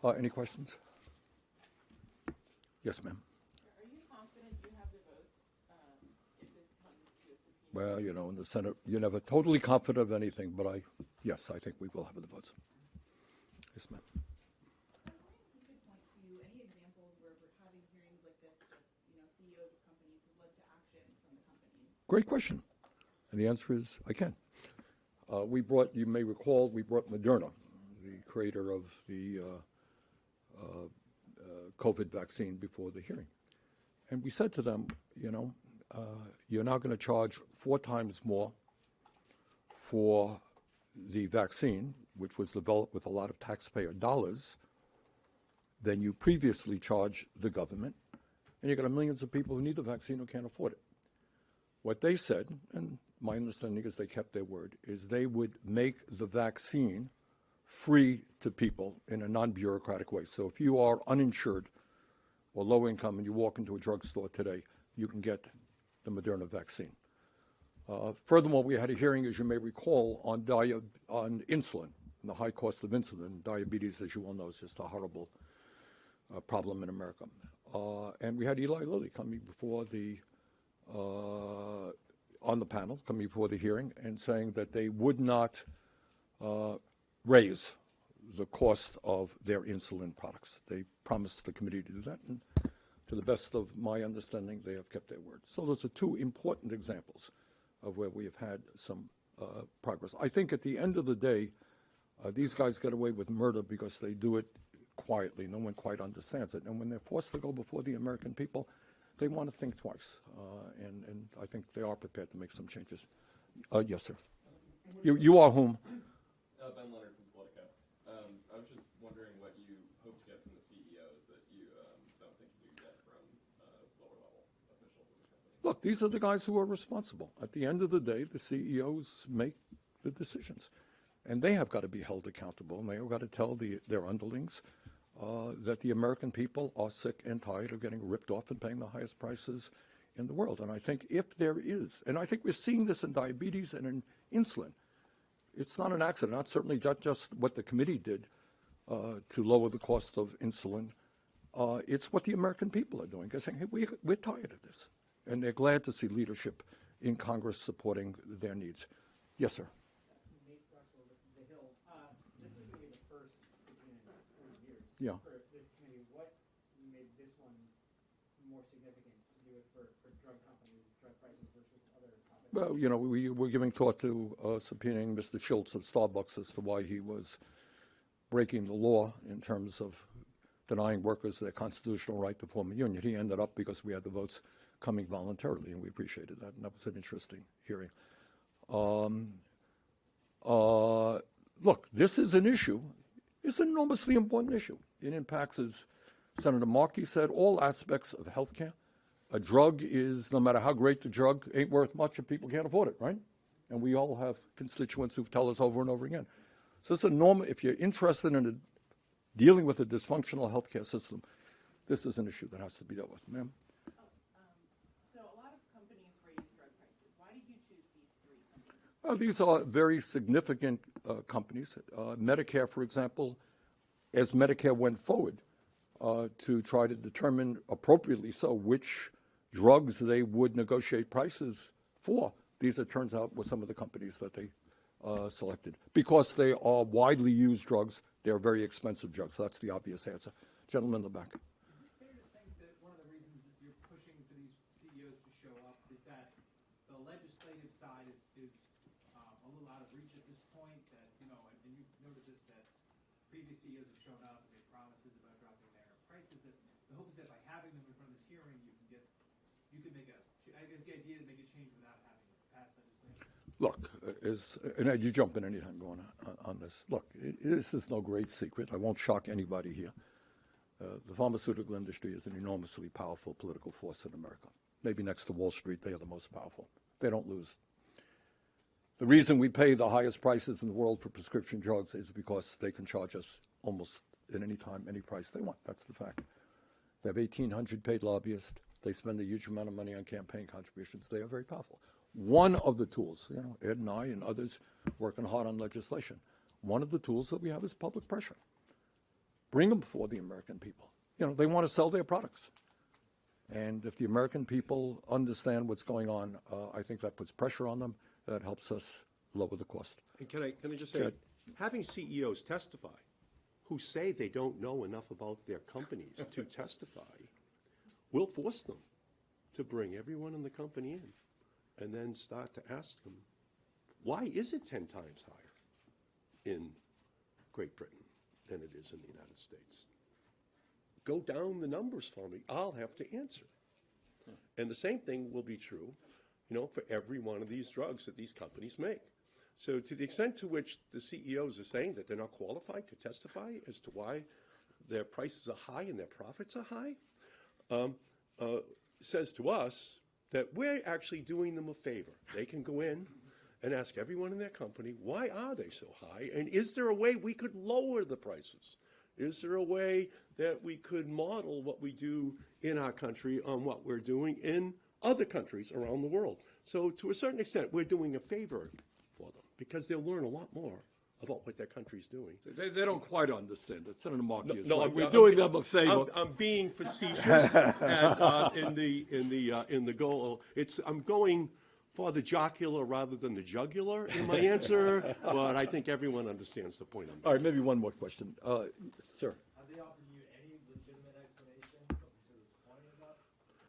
Any questions? Yes, ma'am. Are you confident you have the votes if this comes to a subpoena? Well, you know, in the Senate, you're never totally confident of anything, but yes, I think we will have the votes. Yes, ma'am. I was wondering if you could point to any examples where we're having hearings like this with, CEOs of companies has led to action from the companies. Great question. And the answer is, I can. You may recall, we brought Moderna, the creator of the COVID vaccine, before the hearing. And we said to them, you're now going to charge 4 times more for the vaccine, which was developed with a lot of taxpayer dollars, than you previously charged the government. And you've got millions of people who need the vaccine who can't afford it. What they said, and my understanding is they kept their word, is they would make the vaccine free to people in a non-bureaucratic way. So if you are uninsured or low income and you walk into a drugstore today, you can get the Moderna vaccine. Furthermore, we had a hearing, as you may recall, on insulin, and the high cost of insulin. Diabetes, as you all know, is just a horrible problem in America. And we had Eli Lilly coming before on the panel, coming before the hearing, and saying that they would not raise the cost of their insulin products. They promised the committee to do that, and to the best of my understanding, they have kept their word. So those are 2 important examples of where we have had some progress. I think at the end of the day, these guys get away with murder because they do it quietly. No one quite understands it. And when they're forced to go before the American people, they want to think twice. And I think they are prepared to make some changes. Yes, sir. You are whom? Ben Leonard from Politico. I was just wondering what you hope to get from the CEOs that you don't think you get from lower-level officials of the company. Look, these are the guys who are responsible. At the end of the day, the CEOs make the decisions. And they have got to be held accountable, and they have got to tell their underlings that the American people are sick and tired of getting ripped off and paying the highest prices in the world. And I think if there is, and I think we're seeing this in diabetes and in insulin, it's not an accident, not certainly just what the committee did to lower the cost of insulin. It's what the American people are doing. They're saying, hey, we're tired of this. And they're glad to see leadership in Congress supporting their needs. Yes, sir. Yeah. For this committee, what made this one more significant to do it for drug companies, drug prices versus other topics? Well, we were giving thought to subpoenaing Mr. Schultz of Starbucks as to why he was breaking the law in terms of denying workers their constitutional right to form a union. He ended up, because we had the votes, coming voluntarily, and we appreciated that, and that was an interesting hearing. Look, this is an issue. It's an enormously important issue. It impacts, as Senator Markey said, all aspects of health care. A drug is, no matter how great the drug, ain't worth much if people can't afford it, right? And we all have constituents who tell us over and over again. So it's enormous. If you're interested in dealing with a dysfunctional health care system, this is an issue that has to be dealt with. Ma'am? So a lot of companies raise drug prices. Why did you choose these 3 companies? Well, these are very significant companies. Medicare, for example, as Medicare went forward to try to determine appropriately so which drugs they would negotiate prices for, these, it turns out, were some of the companies that they selected. Because they are widely used drugs, they're very expensive drugs. So that's the obvious answer. Gentleman in the back. Is it fair to think that one of the reasons that you're pushing for these CEOs to show up is that the legislative side is a little out of reach at this point? That, and you've noticed this, that previous CEOs have shown up and made promises about dropping their prices. That the hope is that by having them in front of this hearing, you can make I guess the idea is to make a change without having to pass legislation. Look, and Ed, you jump in anytime going on this. Look, this is no great secret. I won't shock anybody here. The pharmaceutical industry is an enormously powerful political force in America. Maybe next to Wall Street, they are the most powerful. They don't lose. The reason we pay the highest prices in the world for prescription drugs is because they can charge us almost at any time, any price they want. That's the fact. They have 1,800 paid lobbyists. They spend a huge amount of money on campaign contributions. They are very powerful. One of the tools, Ed and I and others working hard on legislation, one of the tools that we have is public pressure. Bring them before the American people. You know, they want to sell their products. And if the American people understand what's going on, I think that puts pressure on them. That helps us lower the cost. And can I just say, having CEOs testify who say they don't know enough about their companies to testify will force them to bring everyone in the company in and then start to ask them, why is it 10 times higher in Great Britain than it is in the United States? Go down the numbers for me. I'll have to answer. And the same thing will be true, you know, for every one of these drugs that these companies make. So to the extent to which the CEOs are saying that they're not qualified to testify as to why their prices are high and their profits are high, says to us that we're actually doing them a favor. They can go in and ask everyone in their company, why are they so high? And is there a way we could lower the prices? Is there a way that we could model what we do in our country on what we're doing in other countries around the world? So to a certain extent, we're doing a favor for them because they'll learn a lot more about what their country's doing. They don't quite understand it. Senator Markey is No, right. I'm- We're I'm- doing them a favor. I'm being facetious, and in the goal, I'm going for the jocular rather than the jugular in my answer, but I think everyone understands the point I'm making. All right, maybe one more question. Sir. Have they offered you any legitimate explanation to this point about?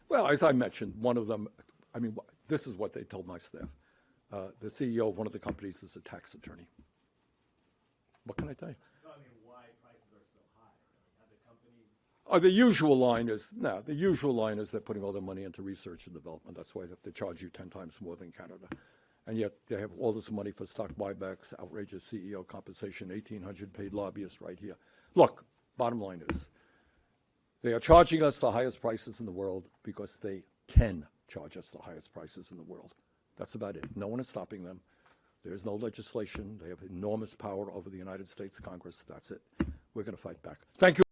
Well, as I mentioned, one of them, I mean, this is what they told my staff. The CEO of one of the companies is a tax attorney. What can I tell you? No, I mean, why prices are so high? Have the companies? The usual line is they're putting all their money into research and development. That's why they charge you 10 times more than Canada. And yet they have all this money for stock buybacks, outrageous CEO compensation, 1,800 paid lobbyists right here. Look, bottom line is they are charging us the highest prices in the world because they can charge us the highest prices in the world. That's about it. No one is stopping them. There's no legislation. They have enormous power over the United States Congress. That's it. We're going to fight back. Thank you.